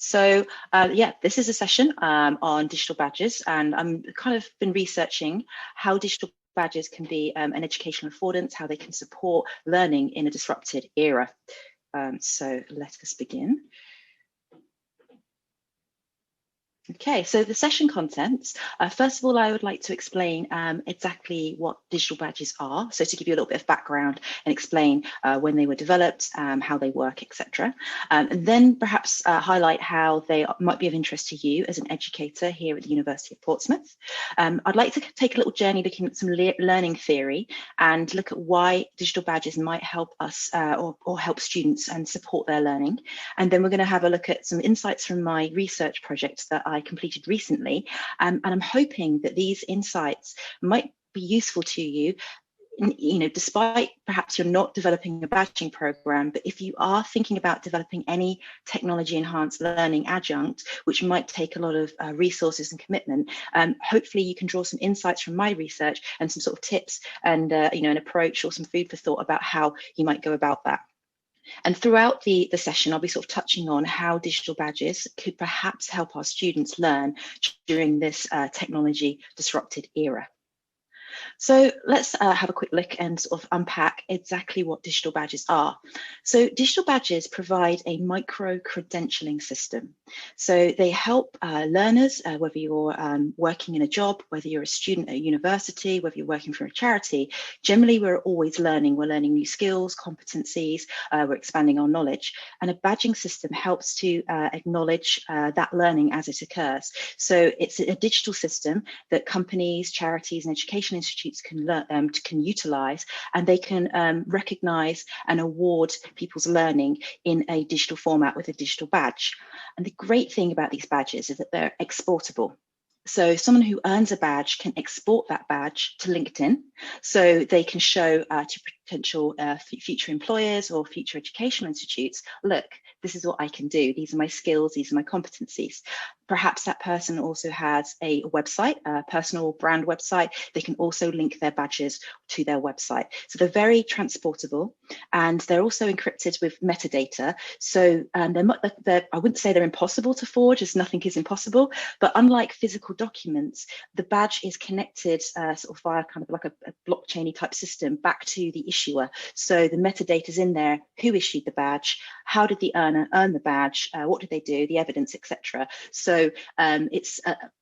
So yeah, this is a session on digital badges, and I'm kind of been researching how digital badges can be an educational affordance, how they can support learning in a disrupted era. So let us begin. Okay, so the session contents. First of all, I would like to explain exactly what digital badges are. So to give you a little bit of background and explain when they were developed, how they work, etc. And then perhaps highlight how they might be of interest to you as an educator here at the University of Portsmouth. I'd like to take a little journey looking at some learning theory and look at why digital badges might help us or help students and support their learning. And then we're going to have a look at some insights from my research projects that I completed recently, and I'm hoping that these insights might be useful to you. Despite perhaps you're not developing a badging program, but if you are thinking about developing any technology enhanced learning adjunct, which might take a lot of resources and commitment, hopefully you can draw some insights from my research and some sort of tips and an approach or some food for thought about how you might go about that. And throughout the session, I'll be sort of touching on how digital badges could perhaps help our students learn during this technology disrupted era. So let's have a quick look and sort of unpack exactly what digital badges are. So digital badges provide a micro-credentialing system. So they help learners, whether you're working in a job, whether you're a student at a university, whether you're working for a charity, generally we're always learning. We're learning new skills, competencies, we're expanding our knowledge. And a badging system helps to acknowledge that learning as it occurs. So it's a digital system that companies, charities, and education institutes can utilize, and they can recognize and award people's learning in a digital format with a digital badge. And the great thing about these badges is that they're exportable. So someone who earns a badge can export that badge to LinkedIn, so they can show to potential future employers or future educational institutes, look, this is what I can do. These are my skills, these are my competencies. Perhaps that person also has a website, a personal brand website. They can also link their badges to their website. So they're very transportable, and they're also encrypted with metadata. So I wouldn't say they're impossible to forge, as nothing is impossible, but unlike physical documents, the badge is connected sort of via kind of like a blockchain-y type system back to the issuer. So the metadata is in there: who issued the badge, how did the earner earn the badge, what did they do, the evidence, etc. So it's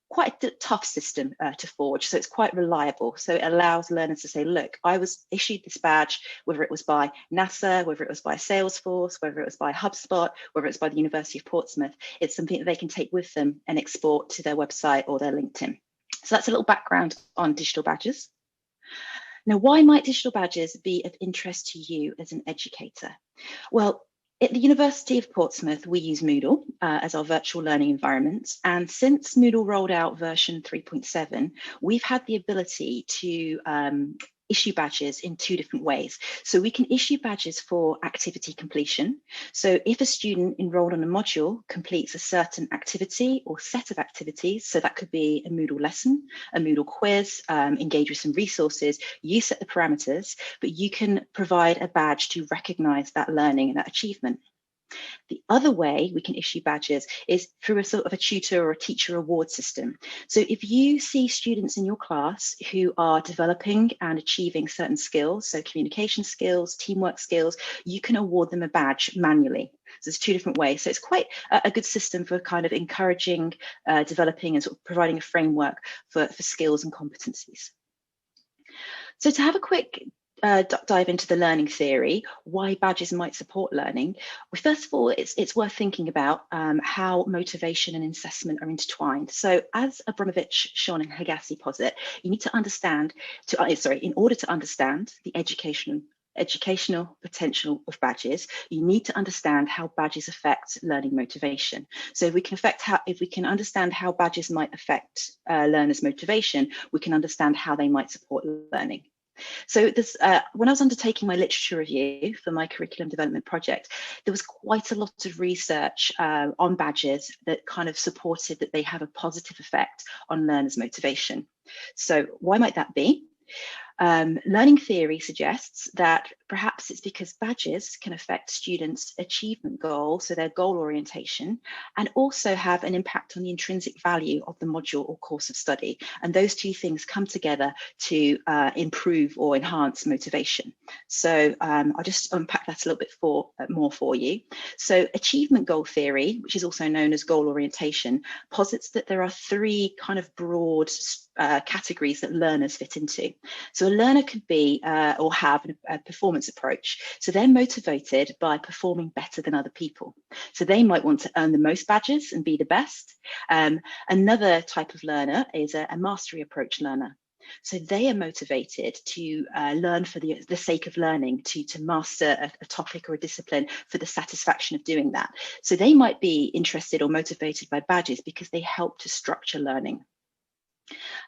quite a tough system to forge. So it's quite reliable. So it allows learners to say, look, I was issued this badge, whether it was by NASA, whether it was by Salesforce, whether it was by HubSpot, whether it's by the University of Portsmouth. It's something that they can take with them and export to their website or their LinkedIn. So that's a little background on digital badges. Now, why might digital badges be of interest to you as an educator? Well, at the University of Portsmouth, we use Moodle as our virtual learning environment. And since Moodle rolled out version 3.7, we've had the ability to issue badges in two different ways. So we can issue badges for activity completion. So if a student enrolled on a module completes a certain activity or set of activities, so that could be a Moodle lesson, a Moodle quiz, engage with some resources, you set the parameters, but you can provide a badge to recognize that learning and that achievement. The other way we can issue badges is through a sort of a tutor or a teacher award system. So if you see students in your class who are developing and achieving certain skills, so communication skills, teamwork skills, you can award them a badge manually. So there's two different ways. So it's quite a good system for kind of encouraging, developing and sort of providing a framework for skills and competencies. So to have a quick dive into the learning theory, why badges might support learning. Well, first of all, it's worth thinking about how motivation and assessment are intertwined. So as Abramovich, Sean and Hegassi posit, you need to understand, in order to understand the educational potential of badges, you need to understand how badges affect learning motivation. So if we can understand how badges might affect learners' motivation, we can understand how they might support learning. So this, when I was undertaking my literature review for my curriculum development project, there was quite a lot of research on badges that kind of supported that they have a positive effect on learners' motivation. So why might that be? Learning theory suggests that perhaps it's because badges can affect students' achievement goals, so their goal orientation, and also have an impact on the intrinsic value of the module or course of study. And those two things come together to improve or enhance motivation. So I'll just unpack that a little bit more for you. So achievement goal theory, which is also known as goal orientation, posits that there are three kind of broad categories that learners fit into. So a learner could be or have a performance approach. So they're motivated by performing better than other people. So they might want to earn the most badges and be the best. Another type of learner is a mastery approach learner. So they are motivated to learn for the sake of learning, to master a topic or a discipline for the satisfaction of doing that. So they might be interested or motivated by badges because they help to structure learning.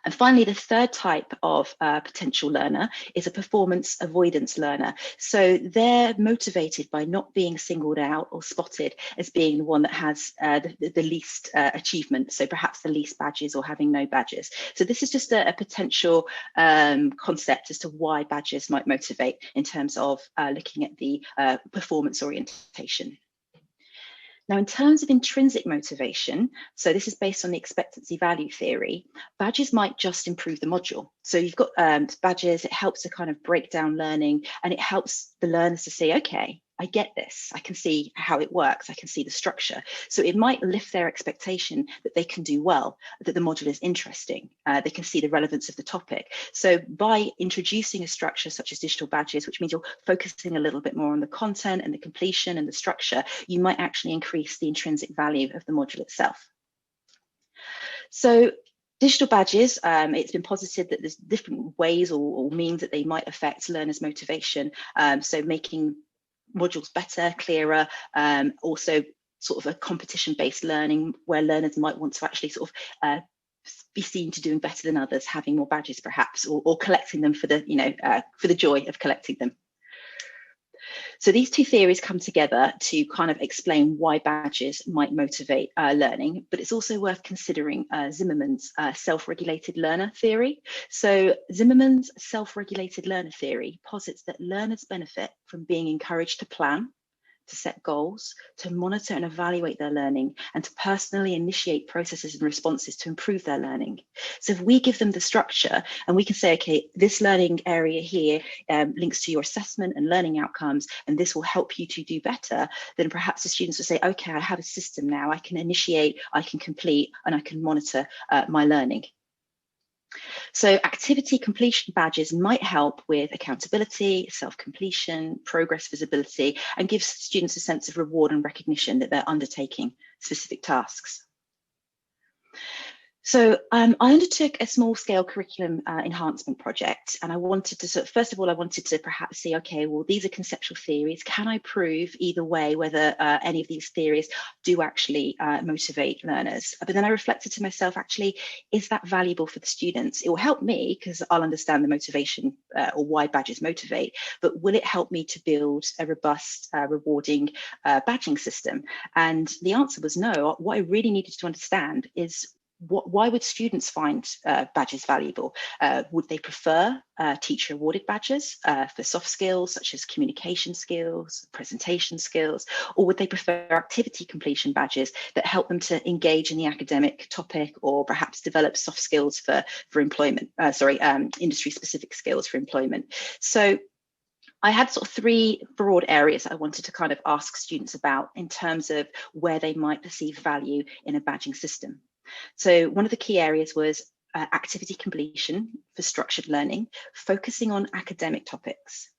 And finally, the third type of potential learner is a performance avoidance learner. So they're motivated by not being singled out or spotted as being the one that has the least achievement, so perhaps the least badges or having no badges. So this is just a potential concept as to why badges might motivate in terms of looking at the performance orientation. Now, in terms of intrinsic motivation, so this is based on the expectancy value theory, badges might just improve the module. So you've got badges, it helps to kind of break down learning, and it helps the learners to say, okay, I get this, I can see how it works, I can see the structure. So it might lift their expectation that they can do well, that the module is interesting, they can see the relevance of the topic. So by introducing a structure such as digital badges, which means you're focusing a little bit more on the content and the completion and the structure, you might actually increase the intrinsic value of the module itself. So digital badges, it's been posited that there's different ways or means that they might affect learners' motivation. So making modules better, clearer, also sort of a competition-based learning where learners might want to actually sort of be seen to doing better than others, having more badges perhaps, or collecting them for the, for the joy of collecting them. So these two theories come together to kind of explain why badges might motivate learning, but it's also worth considering Zimmerman's self-regulated learner theory. So Zimmerman's self-regulated learner theory posits that learners benefit from being encouraged to plan, to set goals, to monitor and evaluate their learning, and to personally initiate processes and responses to improve their learning. So if we give them the structure and we can say, okay, this learning area here links to your assessment and learning outcomes, and this will help you to do better, then perhaps the students will say, okay, I have a system now, I can initiate, I can complete, and I can monitor my learning. So activity completion badges might help with accountability, self-completion, progress visibility, and gives students a sense of reward and recognition that they're undertaking specific tasks. So I undertook a small scale curriculum enhancement project, and I wanted to first of all, I wanted to perhaps see, okay, well, these are conceptual theories. Can I prove either way whether any of these theories do actually motivate learners? But then I reflected to myself, actually, is that valuable for the students? It will help me because I'll understand the motivation or why badges motivate, but will it help me to build a robust, rewarding badging system? And the answer was no. What I really needed to understand is, why would students find badges valuable? Would they prefer teacher awarded badges for soft skills such as communication skills, presentation skills, or would they prefer activity completion badges that help them to engage in the academic topic or perhaps develop soft skills for employment, industry specific skills for employment? So I had sort of three broad areas that I wanted to kind of ask students about in terms of where they might perceive value in a badging system. So one of the key areas was activity completion for structured learning, focusing on academic topics.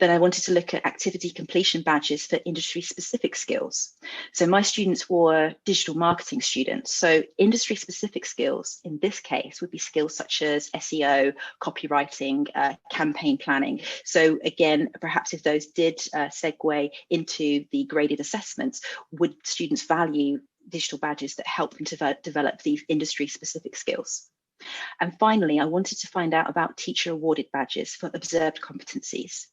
Then I wanted to look at activity completion badges for industry-specific skills. So my students were digital marketing students. So industry-specific skills in this case would be skills such as SEO, copywriting, campaign planning. So again, perhaps if those did segue into the graded assessments, would students value digital badges that help them to develop these industry-specific skills? And finally, I wanted to find out about teacher awarded badges for observed competencies.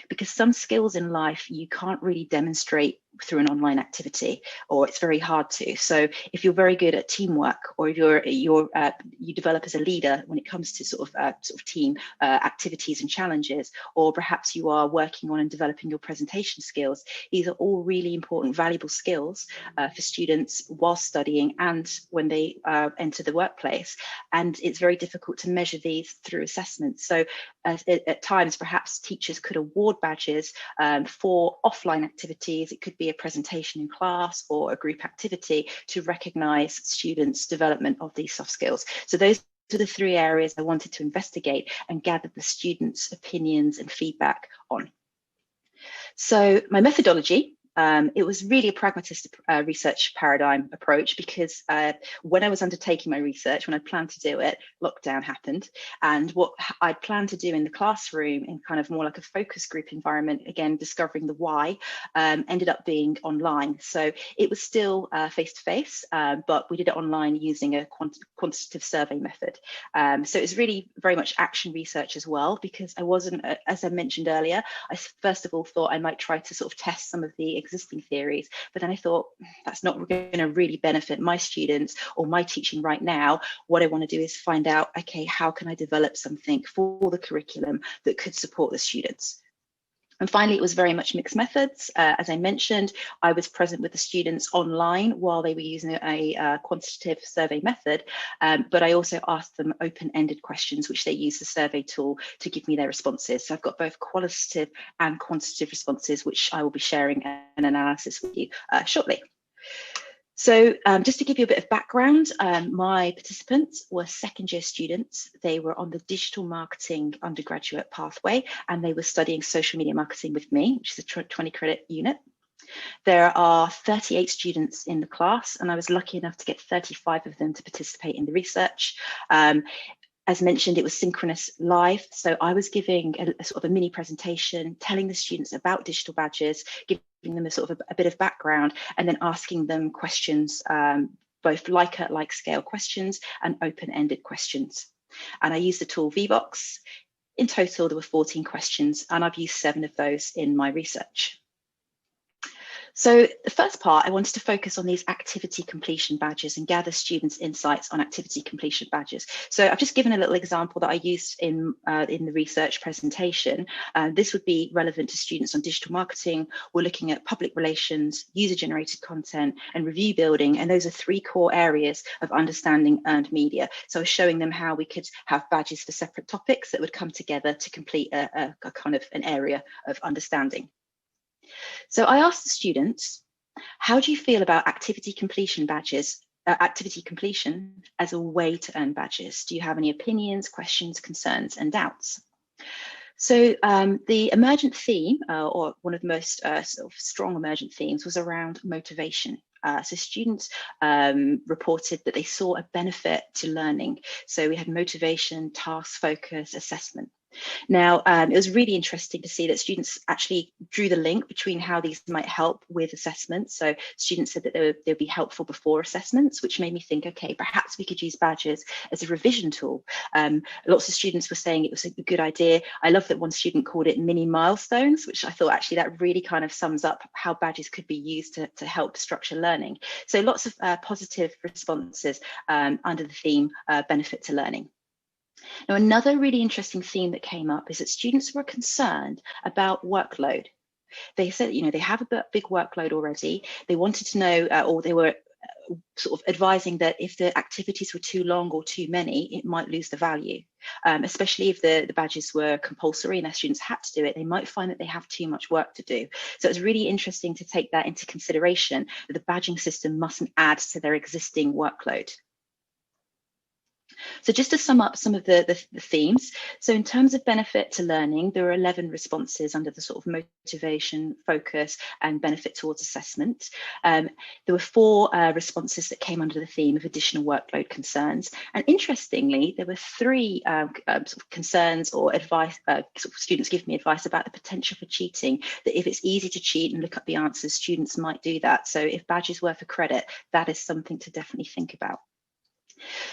because some skills in life you can't really demonstrate through an online activity, or it's very hard to. So if you're very good at teamwork, or if you develop as a leader when it comes to sort of team activities and challenges, or perhaps you are working on and developing your presentation skills, these are all really important, valuable skills for students while studying and when they enter the workplace. And it's very difficult to measure these through assessments. So at times, perhaps teachers could award badges for offline activities. It could be a presentation in class or a group activity to recognise students' development of these soft skills. So those are the three areas I wanted to investigate and gather the students' opinions and feedback on. So my methodology, it was really a pragmatist research paradigm approach, because when I was undertaking my research, when I planned to do it, lockdown happened. And what I planned to do in the classroom, in kind of more like a focus group environment, again, discovering the why, ended up being online. So it was still face-to-face, but we did it online using a quantitative survey method. So it's really very much action research as well, because I wasn't, as I mentioned earlier, I first of all thought I might try to sort of test some of the existing theories, but then I thought that's not going to really benefit my students or my teaching right now. What I want to do is find out, okay, how can I develop something for the curriculum that could support the students? And finally, it was very much mixed methods. As I mentioned, I was present with the students online while they were using a quantitative survey method, but I also asked them open-ended questions, which they use the survey tool to give me their responses. So I've got both qualitative and quantitative responses, which I will be sharing an analysis with you shortly. So just to give you a bit of background, my participants were second-year students. They were on the digital marketing undergraduate pathway, and they were studying social media marketing with me, which is a 20-credit unit. There are 38 students in the class, and I was lucky enough to get 35 of them to participate in the research. As mentioned, it was synchronous live. So I was giving a sort of a mini presentation, telling the students about digital badges, giving them a sort of a bit of background, and then asking them questions, both like scale questions and open-ended questions. And I used the tool VBox. In total, there were 14 questions, and I've used 7 of those in my research. So the first part, I wanted to focus on these activity completion badges and gather students' insights on activity completion badges. So I've just given a little example that I used in the research presentation. This would be relevant to students on digital marketing. We're looking at public relations, user-generated content, and review building. And those are 3 core areas of understanding earned media. So I was showing them how we could have badges for separate topics that would come together to complete a kind of an area of understanding. So I asked the students, how do you feel about activity completion badges, activity completion as a way to earn badges? Do you have any opinions, questions, concerns, and doubts? So the emergent theme, or one of the most sort of strong emergent themes, was around motivation. So students reported that they saw a benefit to learning. So we had motivation, task focus, assessment. Now, it was really interesting to see that students actually drew the link between how these might help with assessments. So students said that they would be helpful before assessments, which made me think, okay, perhaps we could use badges as a revision tool. Lots of students were saying it was a good idea. I love that one student called it mini milestones, which I thought actually that really kind of sums up how badges could be used to help structure learning. So lots of positive responses under the theme benefit to learning. Now, another really interesting theme that came up is that students were concerned about workload. They said, you know, they have a big workload already. They wanted to know, or they were sort of advising that if the activities were too long or too many, it might lose the value, especially if the badges were compulsory and their students had to do it. They might find that they have too much work to do. So it's really interesting to take that into consideration, that the badging system mustn't add to their existing workload. So just to sum up some of the themes, so in terms of benefit to learning, there are 11 responses under the sort of motivation, focus, and benefit towards assessment. There were 4 responses that came under the theme of additional workload concerns. And interestingly, there were 3 sort of concerns or advice, sort of students give me advice about the potential for cheating, that if it's easy to cheat and look up the answers, students might do that. So if badges were for credit, that is something to definitely think about.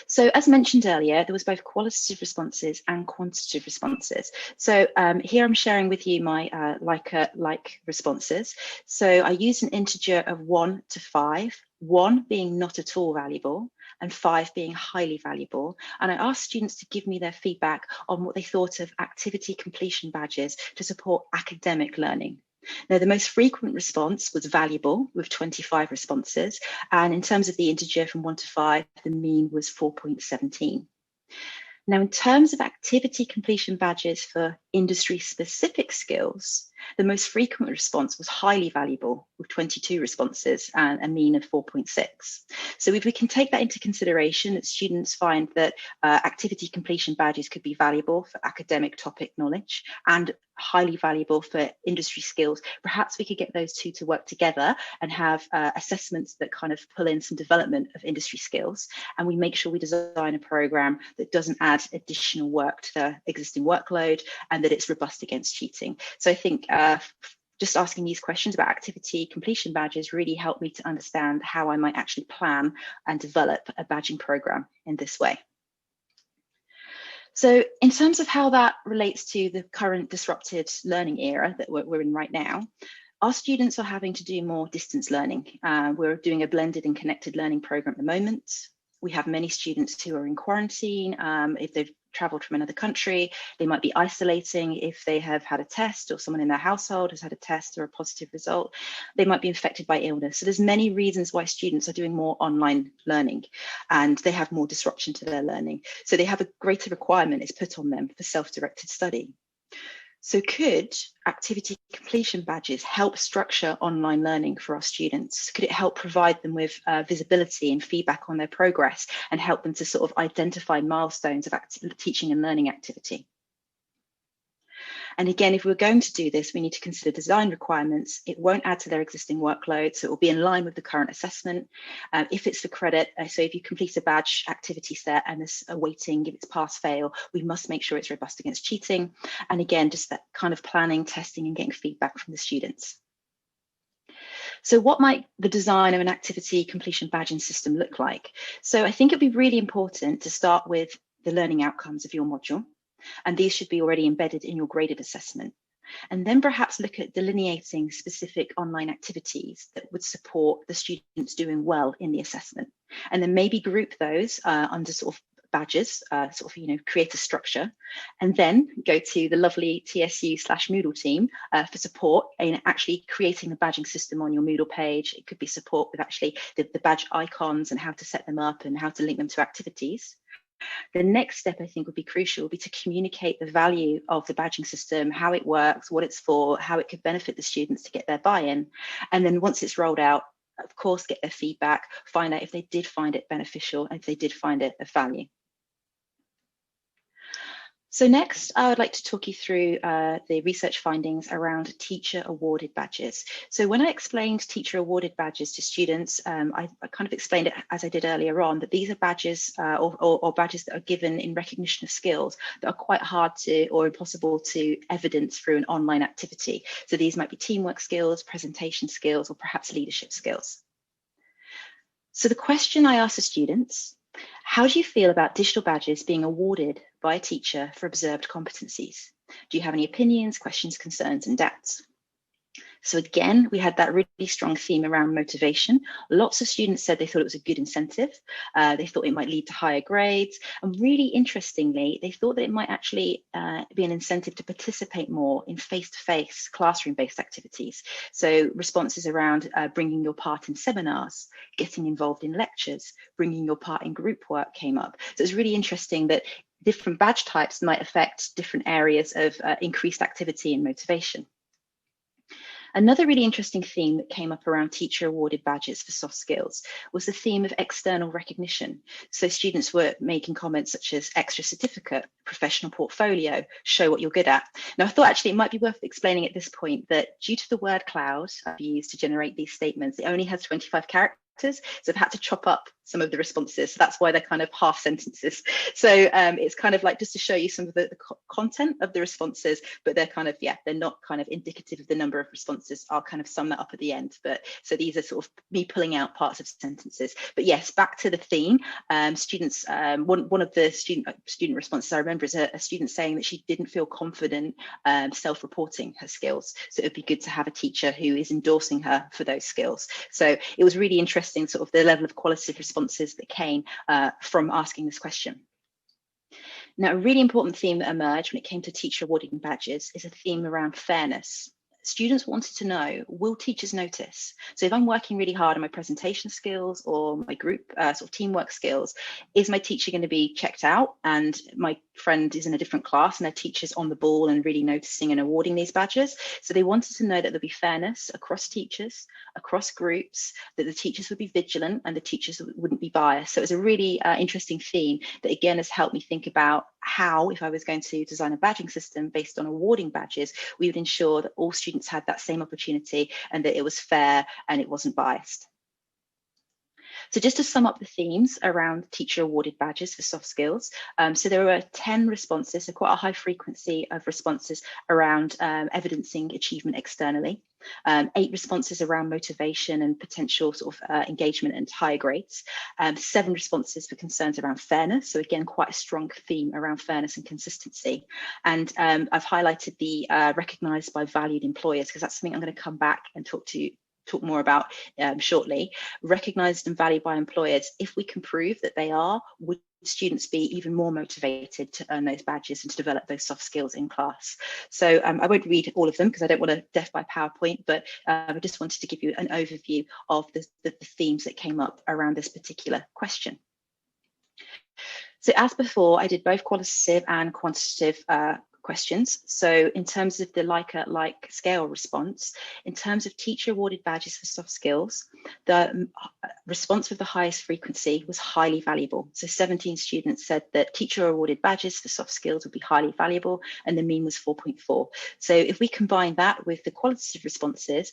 So as mentioned earlier, there was both qualitative responses and quantitative responses. So here I'm sharing with you my like responses. So I used an integer of 1 to 5, 1 being not at all valuable and 5 being highly valuable. And I asked students to give me their feedback on what they thought of activity completion badges to support academic learning. Now, the most frequent response was valuable with 25 responses. And in terms of the integer from 1 to 5, the mean was 4.17. Now, in terms of activity completion badges for industry-specific skills, the most frequent response was highly valuable with 22 responses and a mean of 4.6. So if we can take that into consideration, that students find that activity completion badges could be valuable for academic topic knowledge and highly valuable for industry skills, perhaps we could get those two to work together and have assessments that kind of pull in some development of industry skills. And we make sure we design a program that doesn't add additional work to the existing workload and that it's robust against cheating. So I think just asking these questions about activity completion badges really helped me to understand how I might actually plan and develop a badging program in this way. So in terms of how that relates to the current disrupted learning era that we're in right now, our students are having to do more distance learning. We're doing a blended and connected learning program at the moment. We have many students who are in quarantine. If they've traveled from another country, they might be isolating if they have had a test or someone in their household has had a test or a positive result. They might be infected by illness. So there's many reasons why students are doing more online learning and they have more disruption to their learning. So they have a greater requirement is put on them for self-directed study. So could activity completion badges help structure online learning for our students? Could it help provide them with visibility and feedback on their progress and help them to sort of identify milestones of teaching and learning activity? And again, if we're going to do this, we need to consider design requirements. It won't add to their existing workload, so it will be in line with the current assessment. If it's for credit, so if you complete a badge activity set and there's a weighting, if it's pass fail, we must make sure it's robust against cheating. And again, just that kind of planning, testing and getting feedback from the students. So what might the design of an activity completion badging system look like? So I think it'd be really important to start with the learning outcomes of your module. And these should be already embedded in your graded assessment. And then perhaps look at delineating specific online activities that would support the students doing well in the assessment. And then maybe group those under sort of badges, create a structure, and then go to the lovely TSU/Moodle team for support in actually creating the badging system on your Moodle page. It could be support with actually the badge icons and how to set them up and how to link them to activities. The next step I think would be crucial would be to communicate the value of the badging system, how it works, what it's for, how it could benefit the students to get their buy-in. And then once it's rolled out, of course, get their feedback, find out if they did find it beneficial and if they did find it of value. So next, I would like to talk you through the research findings around teacher awarded badges. So when I explained teacher awarded badges to students, I kind of explained it as I did earlier on, that these are badges or badges that are given in recognition of skills that are quite hard to or impossible to evidence through an online activity. So these might be teamwork skills, presentation skills, or perhaps leadership skills. So the question I asked the students, how do you feel about digital badges being awarded by a teacher for observed competencies? Do you have any opinions, questions, concerns, and doubts? So again, we had that really strong theme around motivation. Lots of students said they thought it was a good incentive. They thought it might lead to higher grades. And really interestingly, they thought that it might actually be an incentive to participate more in face-to-face classroom-based activities. So responses around bringing your part in seminars, getting involved in lectures, bringing your part in group work came up. So it's really interesting that different badge types might affect different areas of increased activity and motivation. Another really interesting theme that came up around teacher awarded badges for soft skills was the theme of external recognition. So students were making comments such as extra certificate, professional portfolio, show what you're good at. Now I thought actually it might be worth explaining at this point that due to the word cloud I've used to generate these statements, it only has 25 characters. So I've had to chop up some of the responses. So that's why they're kind of half sentences. So it's kind of like just to show you some of the content of the responses, but they're kind of, yeah, they're not kind of indicative of the number of responses. I'll kind of sum that up at the end. But so these are sort of me pulling out parts of sentences. But yes, back to the theme. Students, one of the student responses I remember is a student saying that she didn't feel confident self-reporting her skills. So it would be good to have a teacher who is endorsing her for those skills. So it was really interesting, sort of the level of qualitative responses that came from asking this question. Now, a really important theme that emerged when it came to teacher awarding badges is a theme around fairness. Students wanted to know, will teachers notice? So if I'm working really hard on my presentation skills or my group sort of teamwork skills, is my teacher going to be checked out and my friend is in a different class and their teacher's on the ball and really noticing and awarding these badges? So they wanted to know that there'd be fairness across teachers, across groups, that the teachers would be vigilant and the teachers wouldn't be biased. So it was a really interesting theme that again has helped me think about how, if I was going to design a badging system based on awarding badges, we would ensure that all students had that same opportunity and that it was fair and it wasn't biased. So just to sum up the themes around teacher awarded badges for soft skills, so there were 10 responses, so quite a high frequency of responses around evidencing achievement externally, 8 responses around motivation and potential sort of engagement and higher grades, 7 responses for concerns around fairness, so again quite a strong theme around fairness and consistency. And I've highlighted the recognised by valued employers because that's something I'm going to come back and talk more about shortly. Recognised and valued by employers, if we can prove that they are, would students be even more motivated to earn those badges and to develop those soft skills in class? So I won't read all of them because I don't want to death by PowerPoint, but I just wanted to give you an overview of the themes that came up around this particular question. So as before, I did both qualitative and quantitative questions. So in terms of the like scale response, in terms of teacher awarded badges for soft skills, the response with the highest frequency was highly valuable. So 17 students said that teacher awarded badges for soft skills would be highly valuable, and the mean was 4.4. So if we combine that with the qualitative responses,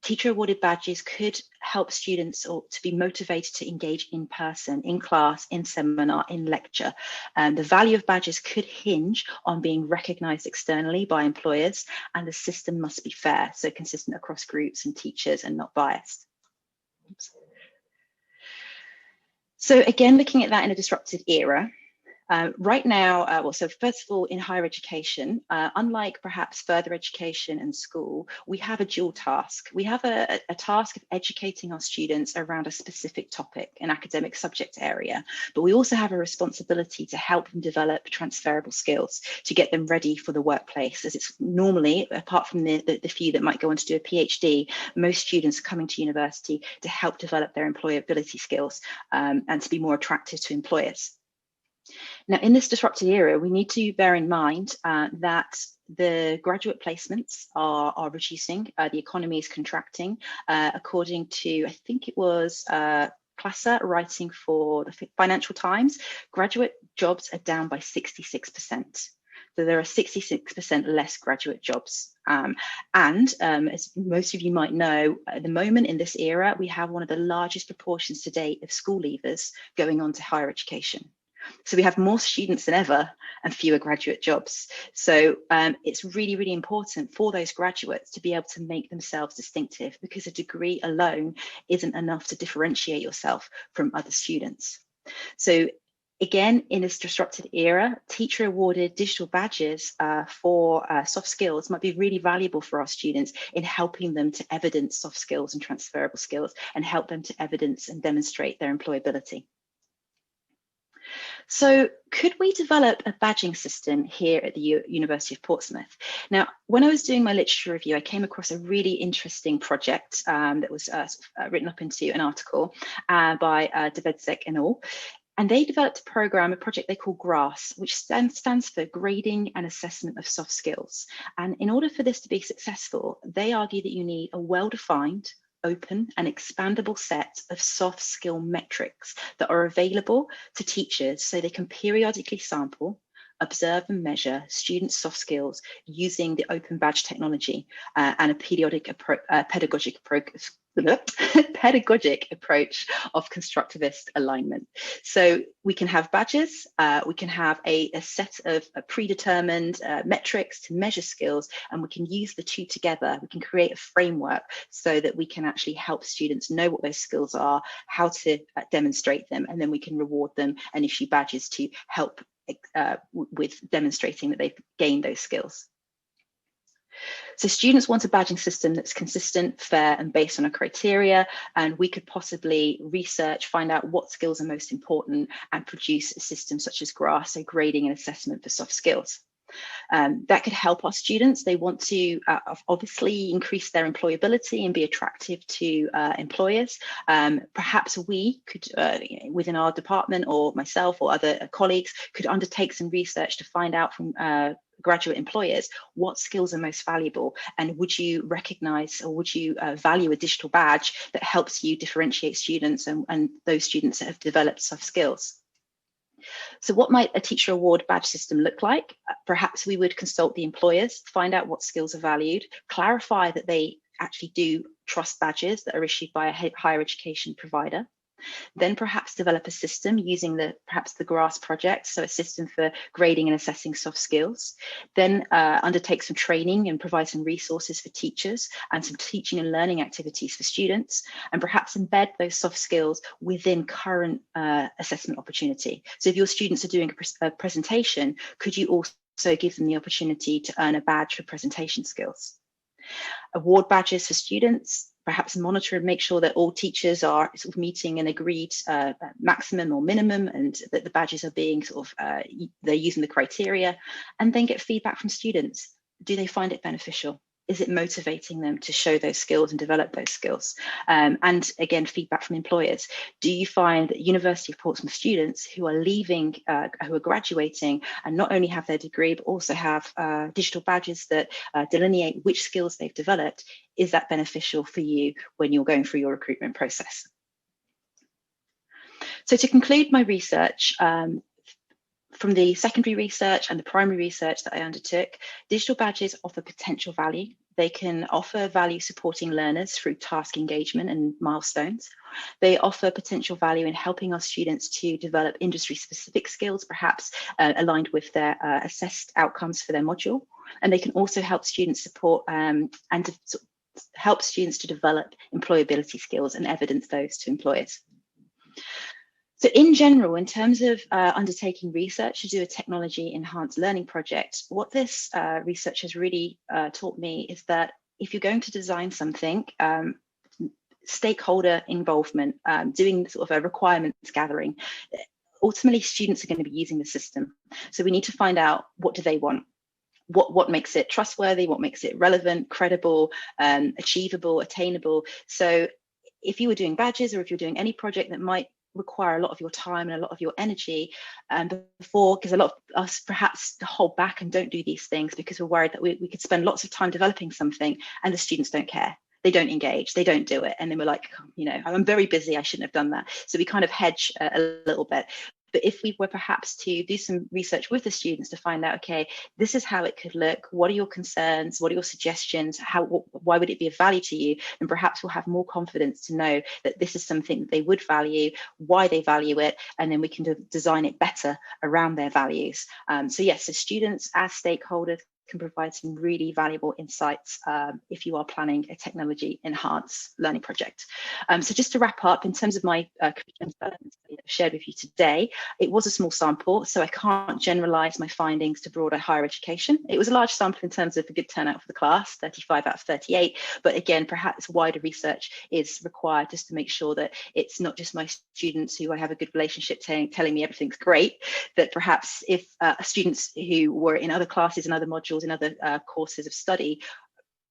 teacher awarded badges could help students to be motivated to engage in person, in class, in seminar, in lecture. The value of badges could hinge on being recognised externally by employers, and the system must be fair, so consistent across groups and teachers and not biased. Oops. So again, looking at that in a disrupted era, right now, well, so first of all, in higher education, unlike perhaps further education and school, we have a dual task. We have a task of educating our students around a specific topic, an academic subject area, but we also have a responsibility to help them develop transferable skills to get them ready for the workplace, as it's normally, apart from the few that might go on to do a PhD, most students are coming to university to help develop their employability skills and to be more attractive to employers. Now, in this disrupted era, we need to bear in mind that the graduate placements are reducing. The economy is contracting. According to, I think it was Classer writing for the Financial Times, graduate jobs are down by 66%. So there are 66% less graduate jobs. As most of you might know, at the moment in this era, we have one of the largest proportions to date of school leavers going on to higher education. So we have more students than ever and fewer graduate jobs. So it's really, really important for those graduates to be able to make themselves distinctive, because a degree alone isn't enough to differentiate yourself from other students. So again, in this disrupted era, teacher awarded digital badges for soft skills might be really valuable for our students in helping them to evidence soft skills and transferable skills and help them to evidence and demonstrate their employability. So could we develop a badging system here at the University of Portsmouth? Now, when I was doing my literature review, I came across a really interesting project that was written up into an article by Davidsek et al. And they developed a project they call GRASS, which stands for Grading and Assessment of Soft Skills. And in order for this to be successful, they argue that you need a well-defined, open and expandable set of soft skill metrics that are available to teachers so they can periodically sample, observe and measure students' soft skills using the open badge technology and a pedagogic approach of constructivist alignment. So we can have badges, we can have a set of predetermined metrics to measure skills, and we can use the two together. We can create a framework so that we can actually help students know what those skills are, how to demonstrate them, and then we can reward them and issue badges to help with demonstrating that they've gained those skills. So students want a badging system that's consistent, fair, and based on a criteria, and we could possibly research, find out what skills are most important, and produce a system such as GRASS, so grading and assessment for soft skills. That could help our students. They want to obviously increase their employability and be attractive to employers. Perhaps we could, within our department, or myself or other colleagues, could undertake some research to find out from graduate employers what skills are most valuable, and would you recognize or would you value a digital badge that helps you differentiate students and those students that have developed soft skills. So what might a teacher award badge system look like? Perhaps we would consult the employers, find out what skills are valued, clarify that they actually do trust badges that are issued by a higher education provider. Then perhaps develop a system using perhaps the GRASS project, so a system for grading and assessing soft skills. Then undertake some training and provide some resources for teachers and some teaching and learning activities for students, and perhaps embed those soft skills within current assessment opportunity. So if your students are doing a presentation, could you also give them the opportunity to earn a badge for presentation skills? Award badges for students, perhaps monitor and make sure that all teachers are sort of meeting an agreed maximum or minimum, and that the badges are being they're using the criteria, and then get feedback from students. Do they find it beneficial? Is it motivating them to show those skills and develop those skills? And again, feedback from employers. Do you find that University of Portsmouth students who are leaving, who are graduating, and not only have their degree, but also have digital badges that delineate which skills they've developed, is that beneficial for you when you're going through your recruitment process? So to conclude my research, from the secondary research and the primary research that I undertook, digital badges offer potential value. They can offer value supporting learners through task engagement and milestones. They offer potential value in helping our students to develop industry-specific skills, perhaps aligned with their assessed outcomes for their module. And they can also help students support and help students to develop employability skills and evidence those to employers. So in general, in terms of undertaking research to do a technology enhanced learning project, what this research has really taught me is that if you're going to design something, stakeholder involvement, doing sort of a requirements gathering, ultimately students are going to be using the system. So we need to find out, what do they want? What makes it trustworthy? What makes it relevant, credible, achievable, attainable? So if you were doing badges, or if you're doing any project that might require a lot of your time and a lot of your energy, because a lot of us perhaps hold back and don't do these things because we're worried that we could spend lots of time developing something and the students don't care, they don't engage, they don't do it, and then we're like, I'm very busy, I shouldn't have done that. So we kind of hedge a little bit. But if we were perhaps to do some research with the students to find out, okay, this is how it could look, what are your concerns, what are your suggestions, why would it be of value to you, and perhaps we'll have more confidence to know that this is something that they would value, why they value it, and then we can design it better around their values. So yes, so students as stakeholders can provide some really valuable insights if you are planning a technology enhanced learning project. So just to wrap up, in terms of my curriculum development study that I've shared with you today, it was a small sample, so I can't generalize my findings to broader higher education. It was a large sample in terms of a good turnout for the class, 35 out of 38, but again, perhaps wider research is required just to make sure that it's not just my students who I have a good relationship telling me everything's great, that perhaps if students who were in other classes and other modules in other courses of study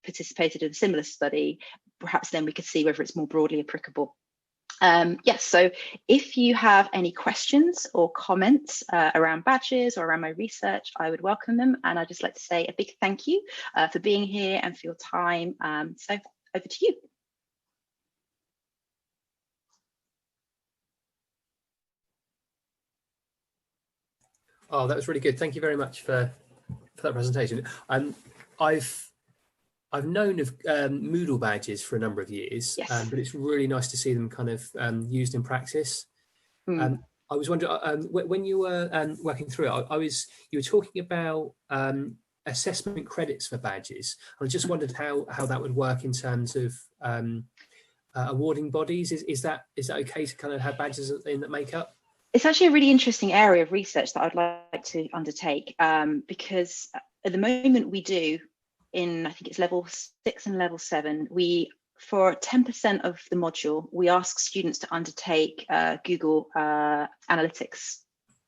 participated in a similar study, perhaps then we could see whether it's more broadly applicable. Yes, so if you have any questions or comments around badges or around my research, I would welcome them. And I'd just like to say a big thank you for being here and for your time. So over to you. Oh, that was really good. Thank you very much for that presentation. I've known of Moodle badges for a number of years, Yes. but it's really nice to see them kind of used in practice. Mm. I was wondering when you were working through it, you were talking about assessment credits for badges. I just wondered how that would work in terms of awarding bodies. Is that okay to kind of have badges in that make up? It's actually a really interesting area of research that I'd like to undertake, because at the moment we do, in I think it's level 6 and level 7, we, for 10% of the module, we ask students to undertake Google Analytics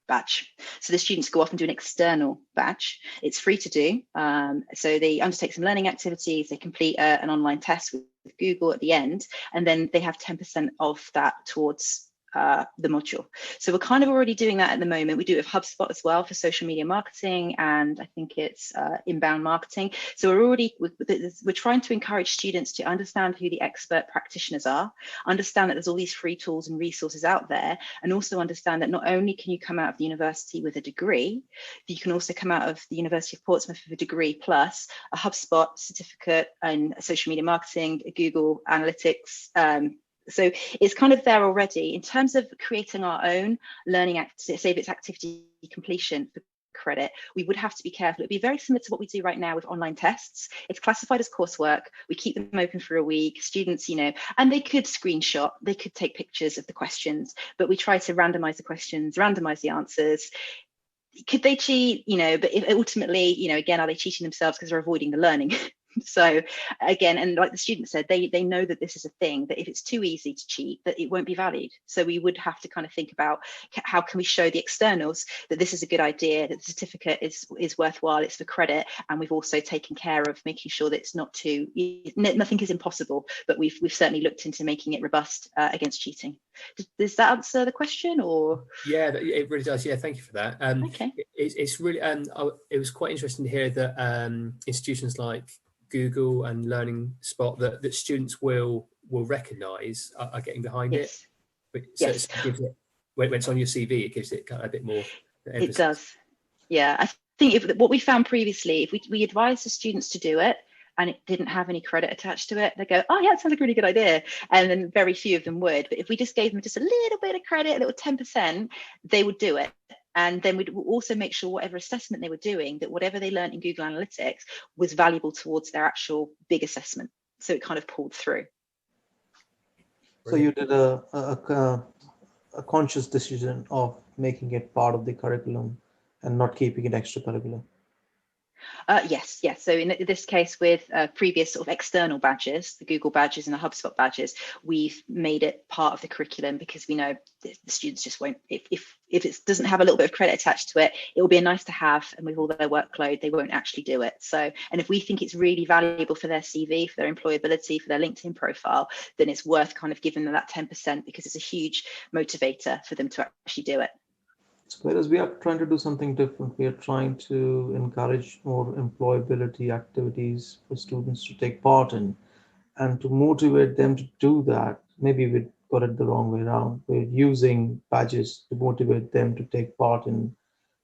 badge. So the students go off and do an external badge. It's free to do. So they undertake some learning activities, they complete an online test with Google at the end, and then they have 10% of that towards the module. So we're kind of already doing that at the moment. We do it with HubSpot as well for social media marketing, and I think it's inbound marketing. So we're trying to encourage students to understand who the expert practitioners are, understand that there's all these free tools and resources out there, and also understand that not only can you come out of the university with a degree, but you can also come out of the University of Portsmouth with a degree plus a HubSpot certificate in social media marketing, Google Analytics. So it's kind of there already. In terms of creating our own learning, say if it's activity completion for credit, we would have to be careful. It'd be very similar to what we do right now with online tests. It's classified as coursework. We keep them open for a week. Students, and they could screenshot, they could take pictures of the questions, but we try to randomize the questions, randomize the answers. Could they cheat? But if ultimately, again, are they cheating themselves because they're avoiding the learning? So again, and like the student said, they know that this is a thing, that if it's too easy to cheat, that it won't be valued. So we would have to kind of think about how can we show the externals that this is a good idea, that the certificate is worthwhile, it's for credit, and we've also taken care of making sure that it's not too, nothing is impossible, but we've certainly looked into making it robust against cheating. Does that answer the question? Or Yeah, it really does. Yeah, thank you for that. okay. It's really it was quite interesting to hear that institutions like Google and Learning Spot that students will recognise are getting behind it. Yes. But so Yes. it gives it, when it's on your CV, it gives it kind of a bit more It emphasis. does. Yeah, I think what we found previously, if we advised the students to do it and it didn't have any credit attached to it, they go, oh yeah, it sounds like a really good idea. And then very few of them would. But if we just gave them just a little bit of credit, a little 10%, they would do it. And then we'd also make sure whatever assessment they were doing, that whatever they learned in Google Analytics was valuable towards their actual big assessment. So it kind of pulled through. So you did a conscious decision of making it part of the curriculum and not keeping it extracurricular. Yes. So in this case, with previous sort of external badges, the Google badges and the HubSpot badges, we've made it part of the curriculum because we know the students just won't, if it doesn't have a little bit of credit attached to it, it will be a nice to have, and with all their workload, they won't actually do it. So, and if we think it's really valuable for their CV, for their employability, for their LinkedIn profile, then it's worth kind of giving them that 10% because it's a huge motivator for them to actually do it. Whereas we are trying to do something different. We are trying to encourage more employability activities for students to take part in, and to motivate them to do that. Maybe we got it the wrong way around. We're using badges to motivate them to take part in.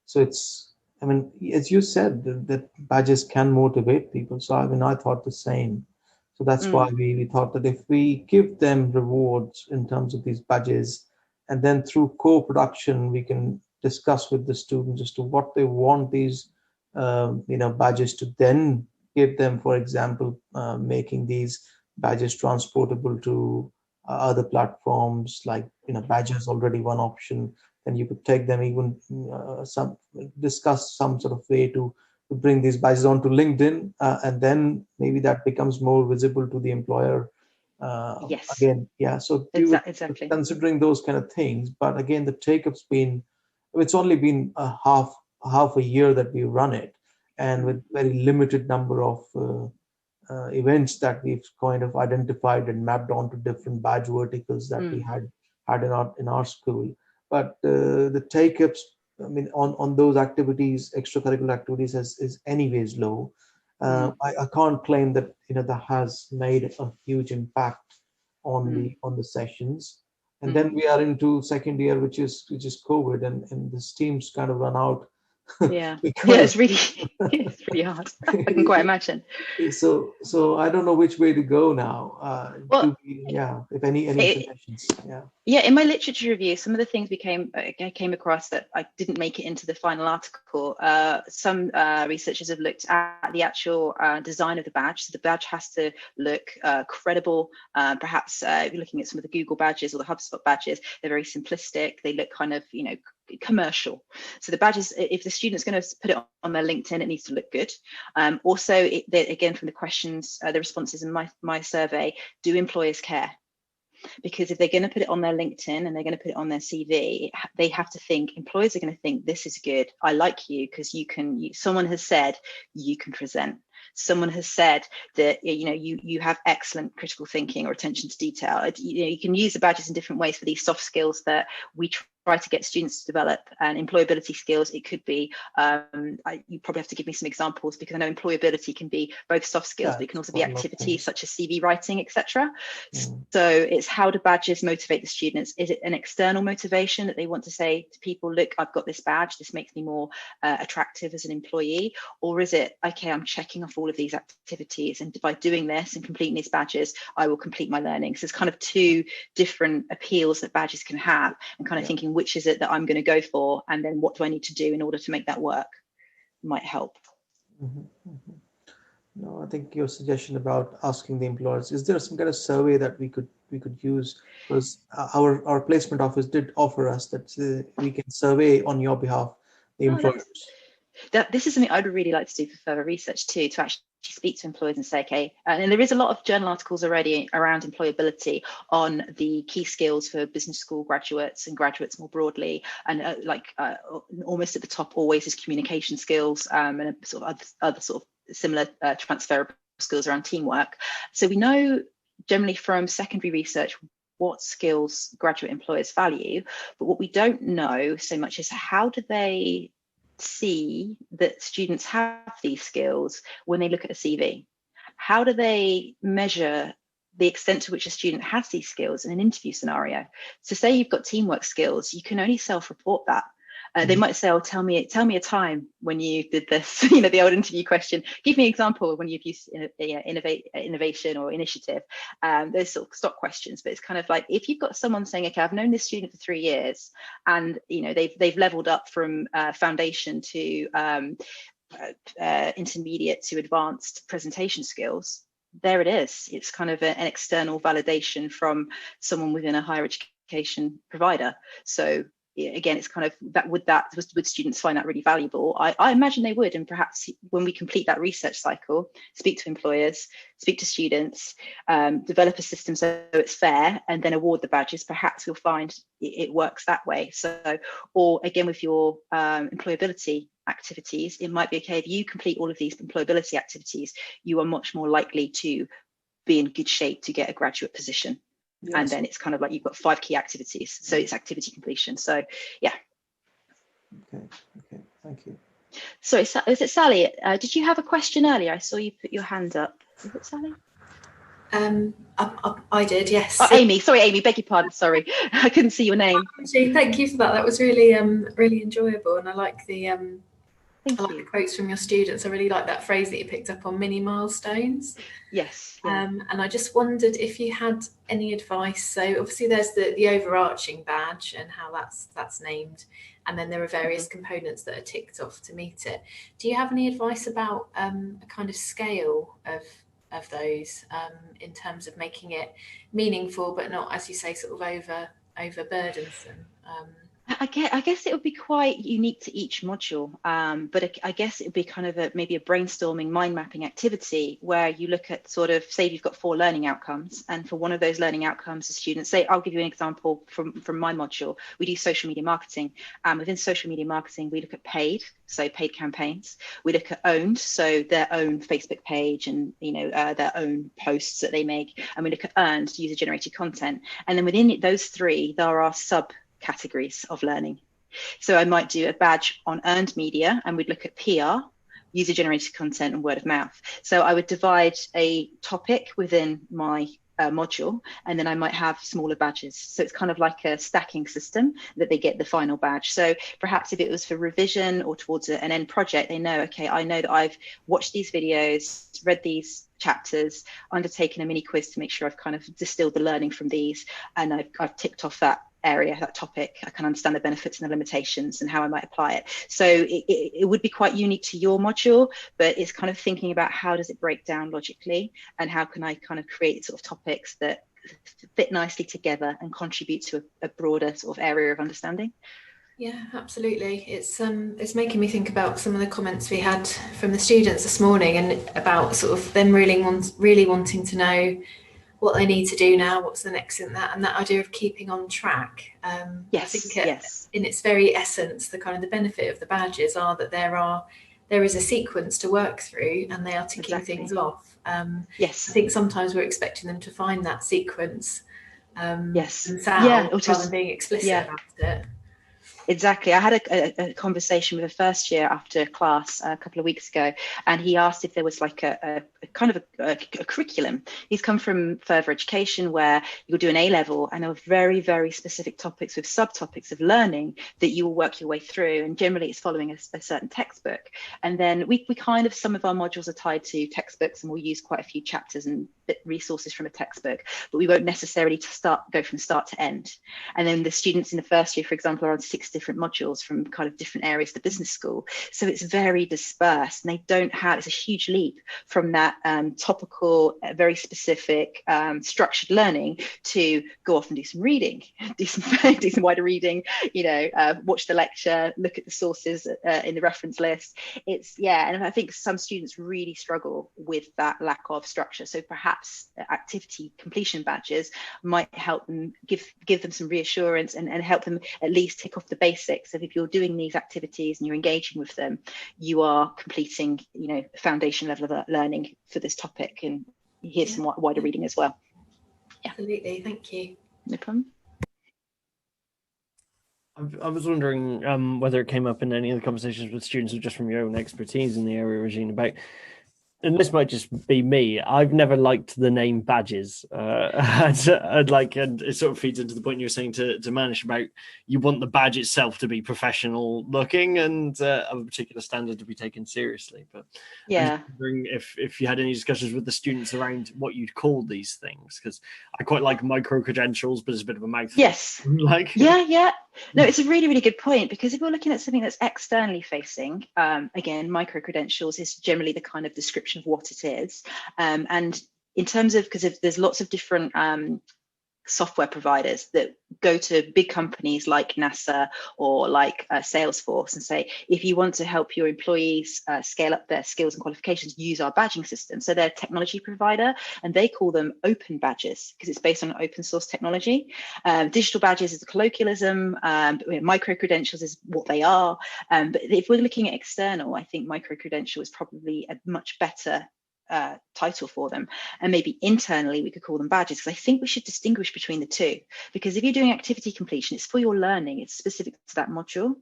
So it's, I mean, as you said, that badges can motivate people. So I mean, I thought the same. So that's why we thought that if we give them rewards in terms of these badges, and then through co-production, we can discuss with the students as to what they want these, badges to then give them. For example, making these badges transportable to other platforms, like badges already one option. Then you could take them even some discuss some sort of way to bring these badges onto LinkedIn, and then maybe that becomes more visible to the employer. Yes, Again, yeah. So we were exactly. considering those kind of things, but again, the take-up's been, it's only been a half a year that we run it, and with very limited number of events that we've kind of identified and mapped onto different badge verticals that we had in our school. But the take-ups, I mean, on those activities, extracurricular activities, is anyways low. I can't claim that that has made a huge impact on the sessions. And then we are into second year, which is COVID, and the teams kind of run out Yeah. Yeah, because it's really it's really hard. I can quite imagine. so I don't know which way to go now. Well, Yeah, if any it, suggestions? Yeah. yeah, in my literature review, some of the things I came across that I didn't make it into the final article. Some researchers have looked at the actual design of the badge. So the badge has to look credible. Perhaps if you're looking at some of the Google badges or the HubSpot badges, they're very simplistic. They look kind of, commercial. So the badges, if the student's going to put it on their LinkedIn, it needs to look good. Also, again, from the questions, the responses in my survey, do employers care? Because if they're going to put it on their LinkedIn and they're going to put it on their CV, they have to think, employers are going to think, this is good. I like you because someone has said you can present. Someone has said that you have excellent critical thinking or attention to detail. You can use the badges in different ways for these soft skills that we try to get students to develop. And employability skills, it could be, you probably have to give me some examples, because I know employability can be both soft skills, but it can also be activities such as CV writing, etc. So it's, how do badges motivate the students? Is it an external motivation that they want to say to people, look, I've got this badge, this makes me more attractive as an employee? Or is it, okay, I'm checking off all of these activities, and by doing this and completing these badges, I will complete my learning? So there's kind of two different appeals that badges can have, and kind of thinking, which is it that I'm going to go for, and then what do I need to do in order to make that work, might help. No, I think your suggestion about asking the employers, is there some kind of survey that we could use? Because our placement office did offer us that we can survey on your behalf the employers. This is something I'd really like to do for further research too, to actually speak to employers and say, okay, and there is a lot of journal articles already around employability on the key skills for business school graduates and graduates more broadly, and almost at the top always is communication skills, and a sort of other sort of similar transferable skills around teamwork. So we know generally from secondary research what skills graduate employers value, but what we don't know so much is, how do they see that students have these skills when they look at a CV? How do they measure the extent to which a student has these skills in an interview scenario? So say you've got teamwork skills, you can only self-report that. They might say, oh, tell me a time when you did this, the old interview question. Give me an example of when you've used innovation or initiative. Those sort of stock questions, but it's kind of like, if you've got someone saying, okay, I've known this student for 3 years, and they've leveled up from foundation to intermediate to advanced presentation skills, there it is. It's kind of an external validation from someone within a higher education provider. So again, it's kind of would students find that really valuable? I imagine they would, and perhaps when we complete that research cycle, speak to employers, speak to students, develop a system so it's fair, and then award the badges. Perhaps we'll find it works that way. So, or again, with your employability activities, it might be, okay, if you complete all of these employability activities, you are much more likely to be in good shape to get a graduate position. Yes. And then it's kind of like you've got 5 key activities, so it's activity completion. So yeah. Okay, thank you. Sorry, is it Sally? Did you have a question earlier? I saw you put your hand up. Is it Sally? I did, yes. Oh, Amy, sorry, Amy, beg your pardon, sorry. I couldn't see your name. Thank you for that. That was really really enjoyable, and I like the the quotes from your students. I really like that phrase that you picked up on, mini milestones. Yes. Yeah. And I just wondered if you had any advice. So obviously there's the overarching badge and how that's named, and then there are various components that are ticked off to meet it. Do you have any advice about a kind of scale of those in terms of making it meaningful, but not, as you say, sort of overburdensome? I guess it would be quite unique to each module, but I guess it would be kind of maybe a brainstorming, mind mapping activity where you look at sort of, say you've got 4 learning outcomes, and for one of those learning outcomes, the students say, I'll give you an example from my module. We do social media marketing, and within social media marketing, we look at paid, so paid campaigns. We look at owned, so their own Facebook page and their own posts that they make, and we look at earned, user generated content. And then within those 3, there are subcategories of learning. So I might do a badge on earned media, and we'd look at PR, user generated content, and word of mouth. So I would divide a topic within my module, and then I might have smaller badges. So it's kind of like a stacking system that they get the final badge. So perhaps if it was for revision or towards an end project, they know, okay, I know that I've watched these videos, read these chapters, undertaken a mini quiz to make sure I've kind of distilled the learning from these, and I've ticked off that area, that topic. I can understand the benefits and the limitations and how I might apply it. So it would be quite unique to your module, but it's kind of thinking about how does it break down logically, and how can I kind of create sort of topics that fit nicely together and contribute to a broader sort of area of understanding. Yeah, absolutely. It's making me think about some of the comments we had from the students this morning, and about sort of them really wanting to know what they need to do now, what's the next in that, and that idea of keeping on track. Yes, I think yes. In its very essence, the kind of the benefit of the badges are that there is a sequence to work through, and they are ticking things off. Yes. I think sometimes we're expecting them to find that sequence yes. themselves, rather than being explicit about it. Exactly. I had a conversation with a first year after class a couple of weeks ago, and he asked if there was like a kind of a curriculum. He's come from further education where you'll do an A-level, and there are very, very specific topics with subtopics of learning that you will work your way through. And generally it's following a certain textbook. And then we kind of, some of our modules are tied to textbooks, and we'll use quite a few chapters and resources from a textbook, but we won't necessarily go from start to end. And then the students in the first year, for example, are on 6 different modules from kind of different areas of the business school. So it's very dispersed, and they don't have, it's a huge leap from that topical, very specific structured learning to go off and do some reading, do some wider reading, watch the lecture, look at the sources in the reference list. And I think some students really struggle with that lack of structure. So perhaps activity completion badges might help them, give them some reassurance, and help them at least tick off the basics of, if you're doing these activities and you're engaging with them, you are completing foundation level of learning for this topic, and here's some wider reading as well. Absolutely, thank you. No problem. I was wondering whether it came up in any of the conversations with students, or just from your own expertise in the area, Regine, about, and this might just be me, I've never liked the name badges. And it sort of feeds into the point you were saying to Manish about, you want the badge itself to be professional looking and of a particular standard to be taken seriously. But I was wondering if you had any discussions with the students around what you'd call these things, because I quite like micro credentials, but it's a bit of a mouthful. Yes. No, it's a really, really good point, because if we're looking at something that's externally facing, again, micro credentials is generally the kind of description of what it is. And in terms of, because if there's lots of different software providers that go to big companies like NASA or like Salesforce and say, if you want to help your employees scale up their skills and qualifications, use our badging system. So they're a technology provider, and they call them open badges because it's based on open source technology. Digital badges is a colloquialism, micro credentials is what they are. But if we're looking at external, I think micro credential is probably a much better title for them. And maybe internally we could call them badges, because I think we should distinguish between the two, because if you're doing activity completion, it's for your learning, it's specific to that module.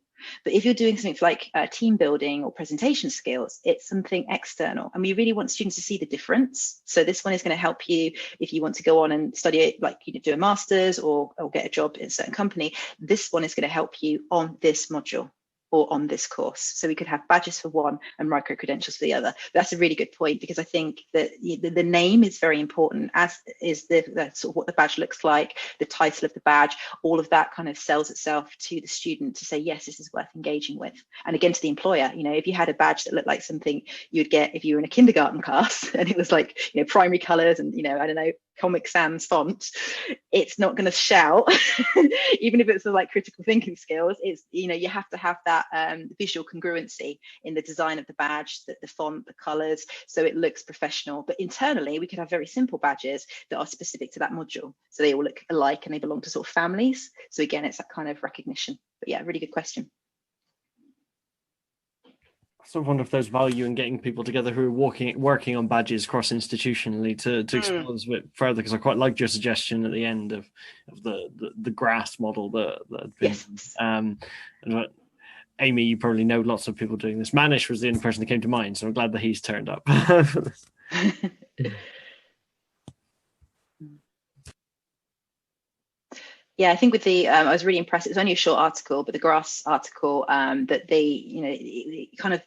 But if you're doing something like team building or presentation skills, it's something external, and we really want students to see the difference. So this one is going to help you if you want to go on and study it, like do a master's or get a job in a certain company. This one is going to help you on this module or on this course. So we could have badges for one and micro credentials for the other. That's a really good point, because I think that the name is very important, as is the sort of what the badge looks like, the title of the badge, all of that kind of sells itself to the student to say, yes, this is worth engaging with. And again, to the employer, if you had a badge that looked like something you'd get if you were in a kindergarten class and it was like, primary colors and, I don't know, Comic Sans font, it's not going to shout. Even if it's like critical thinking skills, it's you have to have that visual congruency in the design of the badge, the font, the colors, so it looks professional. But internally we could have very simple badges that are specific to that module, so they all look alike and they belong to sort of families. So again, it's that kind of recognition. But yeah, really good question. I sort of wonder if there's value in getting people together who are working on badges cross-institutionally to explore this a bit further, because I quite liked your suggestion at the end of the grass model that had been. Yes. Amy, you probably know lots of people doing this. Manish was the only person that came to mind, so I'm glad that he's turned up for this. Yeah, I think with the, I was really impressed. It was only a short article, but the Grass article, that they, it kind of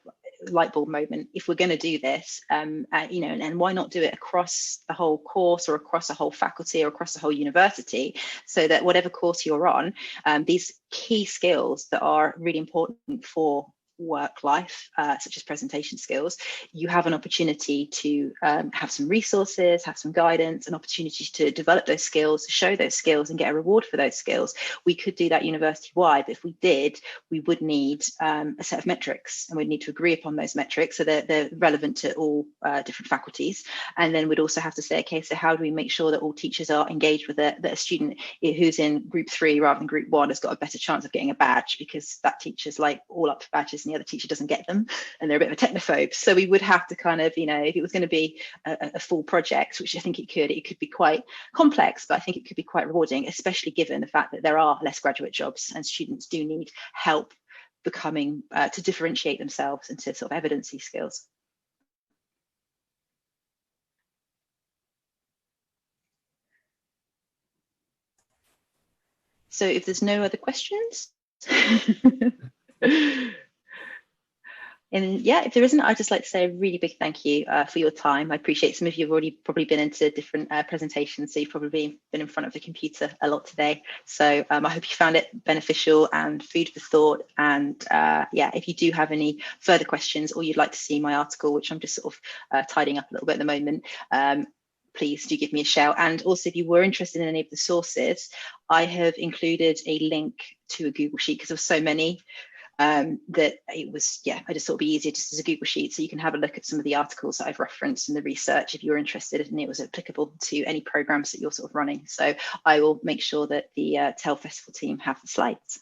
light bulb moment. If we're going to do this, and why not do it across the whole course or across a whole faculty or across the whole university, so that whatever course you're on, these key skills that are really important for work life, such as presentation skills, you have an opportunity to have some resources, have some guidance, an opportunity to develop those skills, show those skills and get a reward for those skills. We could do that university wide, but if we did, we would need a set of metrics, and we'd need to agree upon those metrics so they're relevant to all different faculties. And then we'd also have to say, okay, so how do we make sure that all teachers are engaged with it, that a student who's in group 3 rather than group 1 has got a better chance of getting a badge, because that teacher's like all up for badges and the other teacher doesn't get them, and they're a bit of a technophobe. So we would have to kind of, if it was going to be a full project, which I think it could be quite complex, but I think it could be quite rewarding, especially given the fact that there are less graduate jobs and students do need help becoming to differentiate themselves and to sort of evidence these skills. So if there's no other questions, and yeah, if there isn't, I'd just like to say a really big thank you for your time. I appreciate some of you have already probably been into different presentations, so you've probably been in front of the computer a lot today. So I hope you found it beneficial and food for thought. And yeah, if you do have any further questions or you'd like to see my article, which I'm just sort of tidying up a little bit at the moment, please do give me a shout. And also, if you were interested in any of the sources, I have included a link to a Google Sheet because there were so many that it was, yeah, I just thought it'd be easier just as a Google Sheet, so you can have a look at some of the articles that I've referenced in the research if you're interested and it was applicable to any programs that you're sort of running. So I will make sure that the TEL Festival team have the slides.